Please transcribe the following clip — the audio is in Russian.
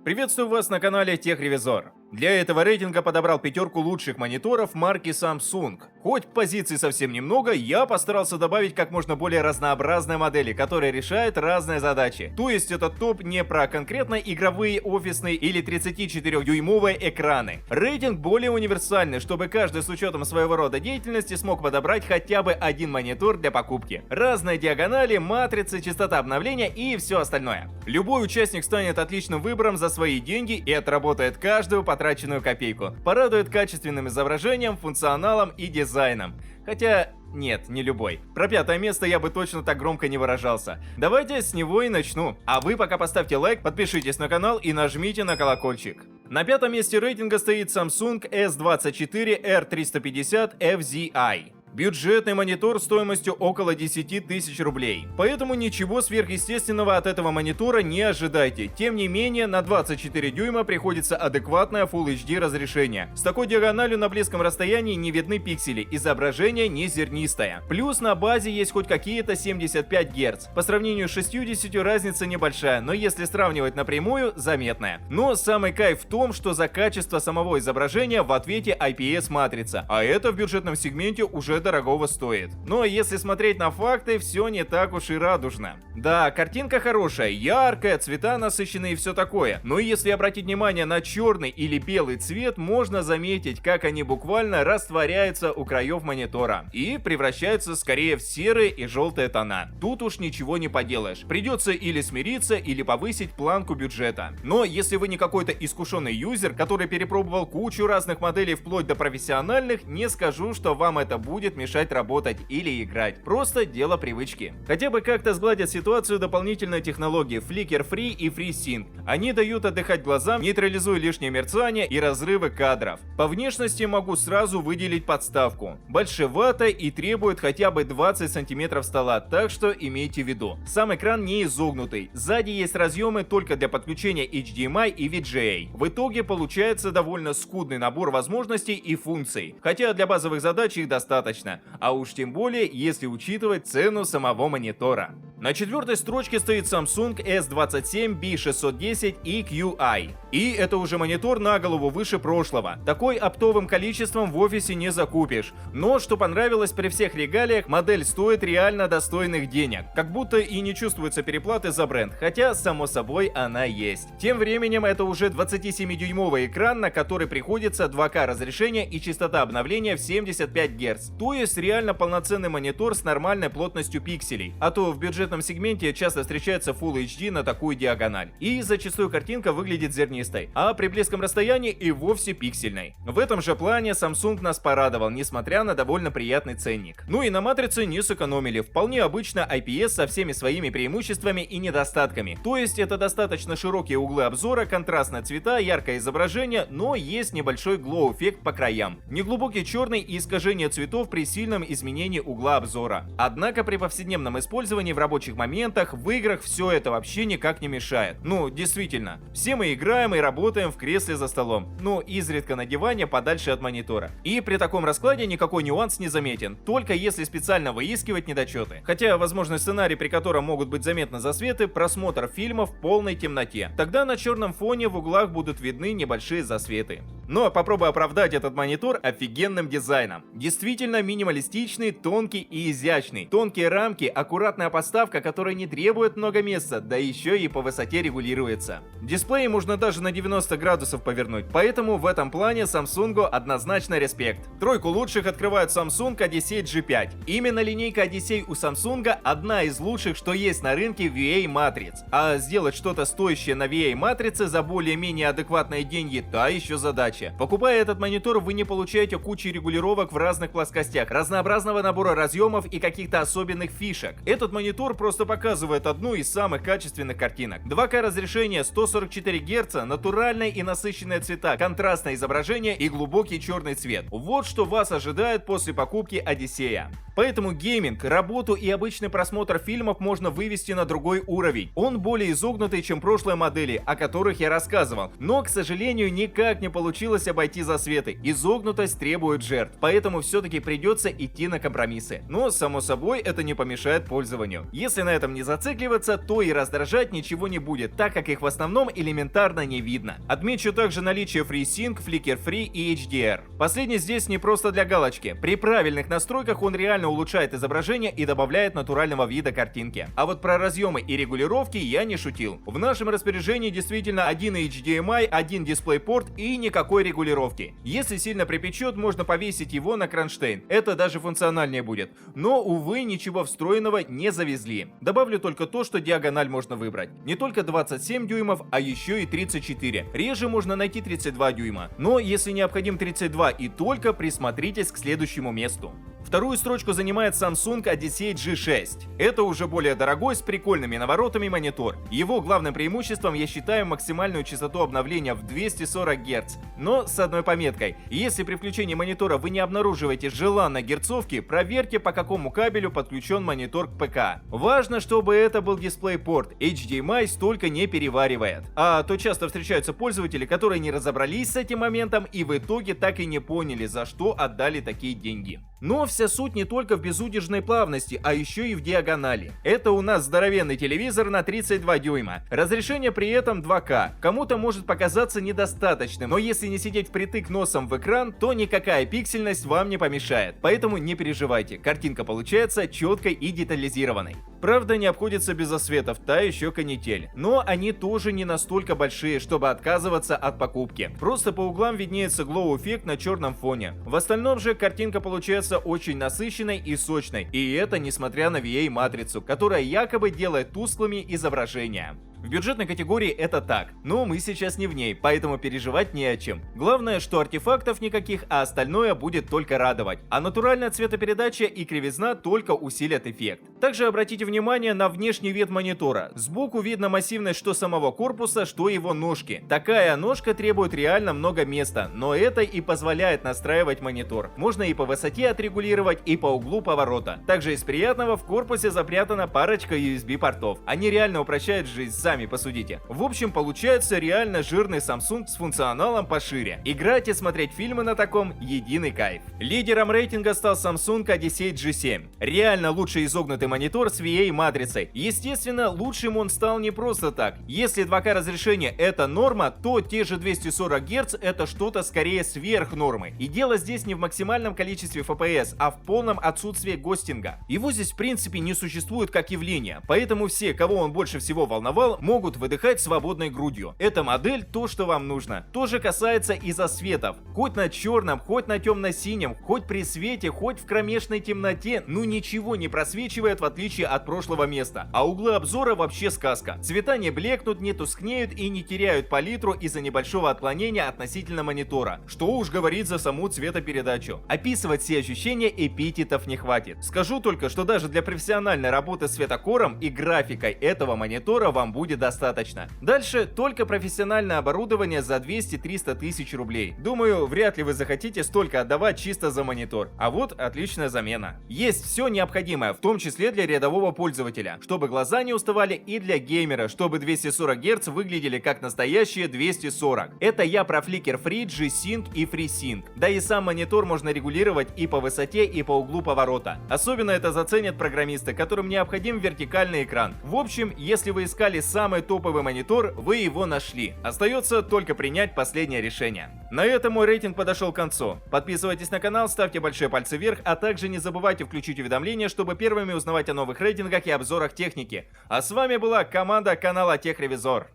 Приветствую вас на канале Техревизор. Для этого рейтинга подобрал пятерку лучших мониторов марки Samsung. Хоть позиций совсем немного, я постарался добавить как можно более разнообразные модели, которые решают разные задачи. То есть этот топ не про конкретно игровые, офисные или 34-дюймовые экраны. Рейтинг более универсальный, чтобы каждый с учетом своего рода деятельности смог подобрать хотя бы один монитор для покупки. Разные диагонали, матрицы, частота обновления и все остальное. Любой участник станет отличным выбором за свои деньги и отработает каждую потраченную копейку. Порадует качественным изображением, функционалом и дизайном. Хотя... нет, не любой. Про пятое место я бы точно так громко не выражался. Давайте с него и начну. А вы пока поставьте лайк, подпишитесь на канал и нажмите на колокольчик. На пятом месте рейтинга стоит Samsung S24R350 FZI. Бюджетный монитор стоимостью около 10 тысяч рублей. Поэтому ничего сверхъестественного от этого монитора не ожидайте. Тем не менее, на 24 дюйма приходится адекватное Full HD разрешение. С такой диагональю на близком расстоянии не видны пиксели, изображение не зернистое. Плюс на базе есть хоть какие-то 75 Гц. По сравнению с 60 разница небольшая, но если сравнивать напрямую, заметная. Но самый кайф в том, что за качество самого изображения в ответе IPS-матрица, а это в бюджетном сегменте уже дорогого стоит. Но если смотреть на факты, все не так уж и радужно. Да, картинка хорошая, яркая, цвета насыщенные и все такое. Но если обратить внимание на черный или белый цвет, можно заметить, как они буквально растворяются у краев монитора и превращаются скорее в серые и желтые тона. Тут уж ничего не поделаешь. Придется или смириться, или повысить планку бюджета. Но если вы не какой-то искушенный юзер, который перепробовал кучу разных моделей вплоть до профессиональных, не скажу, что вам это будет мешать работать или играть. Просто дело привычки. Хотя бы как-то сгладят ситуацию дополнительные технологии Flicker Free и FreeSync. Они дают отдыхать глазам, нейтрализуя лишнее мерцание и разрывы кадров. По внешности могу сразу выделить подставку. Большевато и требует хотя бы 20 см стола, так что имейте в виду. Сам экран не изогнутый. Сзади есть разъемы только для подключения HDMI и VGA. В итоге получается довольно скудный набор возможностей и функций. Хотя для базовых задач их достаточно. А уж тем более, если учитывать цену самого монитора. На четвертой строчке стоит Samsung S27B610 EQI. И это уже монитор на голову выше прошлого. Такой оптовым количеством в офисе не закупишь. Но, что понравилось при всех регалиях, модель стоит реально достойных денег. Как будто и не чувствуется переплаты за бренд, хотя, само собой, она есть. Тем временем, это уже 27-дюймовый экран, на который приходится 2К разрешение и частота обновления в 75 Гц. То есть реально полноценный монитор с нормальной плотностью пикселей. А то в бюджетном сегменте часто встречается Full HD на такую диагональ. И зачастую картинка выглядит зернистой, а при близком расстоянии и вовсе пиксельной. В этом же плане Samsung нас порадовал, несмотря на довольно приятный ценник. Ну и на матрице не сэкономили. Вполне обычно IPS со всеми своими преимуществами и недостатками. То есть это достаточно широкие углы обзора, контрастные цвета, яркое изображение, но есть небольшой glow-эффект по краям. Неглубокий черный и искажение цветов при сильном изменении угла обзора. Однако при повседневном использовании в рабочих моментах, в играх все это вообще никак не мешает. Ну, действительно, все мы играем и работаем в кресле за столом, но изредка на диване подальше от монитора. И при таком раскладе никакой нюанс не заметен, только если специально выискивать недочеты. Хотя возможный сценарий, при котором могут быть заметны засветы, просмотр фильма в полной темноте. Тогда на черном фоне в углах будут видны небольшие засветы. Но попробуй оправдать этот монитор офигенным дизайном. Действительно минималистичный, тонкий и изящный. Тонкие рамки, аккуратная подставка, которая не требует много места, да еще и по высоте регулируется. Дисплей можно даже на 90 градусов повернуть, поэтому в этом плане Samsung однозначно респект. Тройку лучших открывает Samsung Odyssey G5. Именно линейка Odyssey у Samsung одна из лучших, что есть на рынке VA-матриц. А сделать что-то стоящее на VA-матрице за более-менее адекватные деньги – та еще задача. Покупая этот монитор, вы не получаете кучу регулировок в разных плоскостях, разнообразного набора разъемов и каких-то особенных фишек. Этот монитор просто показывает одну из самых качественных картинок. 2К разрешение, 144 Гц, натуральные и насыщенные цвета, контрастное изображение и глубокий черный цвет. Вот что вас ожидает после покупки Одиссея. Поэтому гейминг, работу и обычный просмотр фильмов можно вывести на другой уровень. Он более изогнутый, чем прошлые модели, о которых я рассказывал. Но, к сожалению, никак не получилось обойти засветы. Изогнутость требует жертв, поэтому все-таки придется идти на компромиссы. Но, само собой, это не помешает пользованию. Если на этом не зацикливаться, то и раздражать ничего не будет, так как их в основном элементарно не видно. Отмечу также наличие FreeSync, Flicker Free и HDR. Последний здесь не просто для галочки. При правильных настройках он реально улучшает изображение и добавляет натурального вида картинки. А вот про разъемы и регулировки я не шутил. В нашем распоряжении действительно один HDMI, один DisplayPort и никакой регулировки. Если сильно припечет, можно повесить его на кронштейн. Это даже функциональнее будет. Но, увы, ничего встроенного не завезли. Добавлю только то, что диагональ можно выбрать. Не только 27 дюймов, а еще и 34. Реже можно найти 32 дюйма. Но если необходим 32 и только, присмотритесь к следующему месту. Вторую строчку занимает Samsung Odyssey G6. Это уже более дорогой, с прикольными наворотами монитор. Его главным преимуществом я считаю максимальную частоту обновления в 240 Гц. Но с одной пометкой. Если при включении монитора вы не обнаруживаете желанной герцовки, проверьте, по какому кабелю подключен монитор к ПК. Важно, чтобы это был DisplayPort. HDMI столько не переваривает. А то часто встречаются пользователи, которые не разобрались с этим моментом и в итоге так и не поняли, за что отдали такие деньги. Но вся суть не только в безудержной плавности, а еще и в диагонали. Это у нас здоровенный телевизор на 32 дюйма. Разрешение при этом 2К. Кому-то может показаться недостаточным, но если не сидеть впритык носом в экран, то никакая пиксельность вам не помешает. Поэтому не переживайте, картинка получается четкой и детализированной. Правда, не обходится без засветов, та еще канитель. Но они тоже не настолько большие, чтобы отказываться от покупки. Просто по углам виднеется глоу-эффект на черном фоне. В остальном же картинка получается очень насыщенной и сочной. И это несмотря на VA-матрицу, которая якобы делает тусклыми изображения. В бюджетной категории это так, но мы сейчас не в ней, поэтому переживать не о чем. Главное, что артефактов никаких, а остальное будет только радовать. А натуральная цветопередача и кривизна только усилят эффект. Также обратите внимание на внешний вид монитора. Сбоку видно массивность что самого корпуса, что его ножки. Такая ножка требует реально много места, но это и позволяет настраивать монитор. Можно и по высоте отрегулировать, и по углу поворота. Также из приятного в корпусе запрятана парочка USB-портов. Они реально упрощают жизнь, сами посудите. В общем, получается реально жирный Samsung с функционалом пошире. Играть и смотреть фильмы на таком — единый кайф. Лидером рейтинга стал Samsung Odyssey G7. Реально лучший изогнутый монитор с VA-матрицей. Естественно, лучшим он стал не просто так. Если 2К разрешение это норма, то те же 240 Гц это что-то скорее сверх нормы. И дело здесь не в максимальном количестве FPS, а в полном отсутствии гостинга. Его здесь в принципе не существует как явление, поэтому все, кого он больше всего волновал, могут выдыхать свободной грудью. Эта модель то, что вам нужно. То же касается и засветов. Хоть на черном, хоть на темно-синем, хоть при свете, хоть в кромешной темноте, ну ничего не просвечивает в отличие от прошлого места. А углы обзора вообще сказка. Цвета не блекнут, не тускнеют и не теряют палитру из-за небольшого отклонения относительно монитора. Что уж говорить за саму цветопередачу. Описывать все ощущения эпитетов не хватит. Скажу только, что даже для профессиональной работы с цветокором и графикой этого монитора вам будет достаточно. Дальше только профессиональное оборудование за 200-300 тысяч рублей. Думаю, вряд ли вы захотите столько отдавать чисто за монитор. А вот отличная замена. Есть все необходимое, в том числе для рядового пользователя, чтобы глаза не уставали, и для геймера, чтобы 240 Гц выглядели как настоящие 240. Это я про Flicker Free, G-Sync и FreeSync. Да и сам монитор можно регулировать и по высоте, и по углу поворота. Особенно это заценят программисты, которым необходим вертикальный экран. В общем, если вы искали самый топовый монитор, вы его нашли. Остается только принять последнее решение. На этом мой рейтинг подошел к концу. Подписывайтесь на канал, ставьте большие пальцы вверх, а также не забывайте включить уведомления, чтобы первыми узнавать о новых рейтингах и обзорах техники. А с вами была команда канала Техревизор.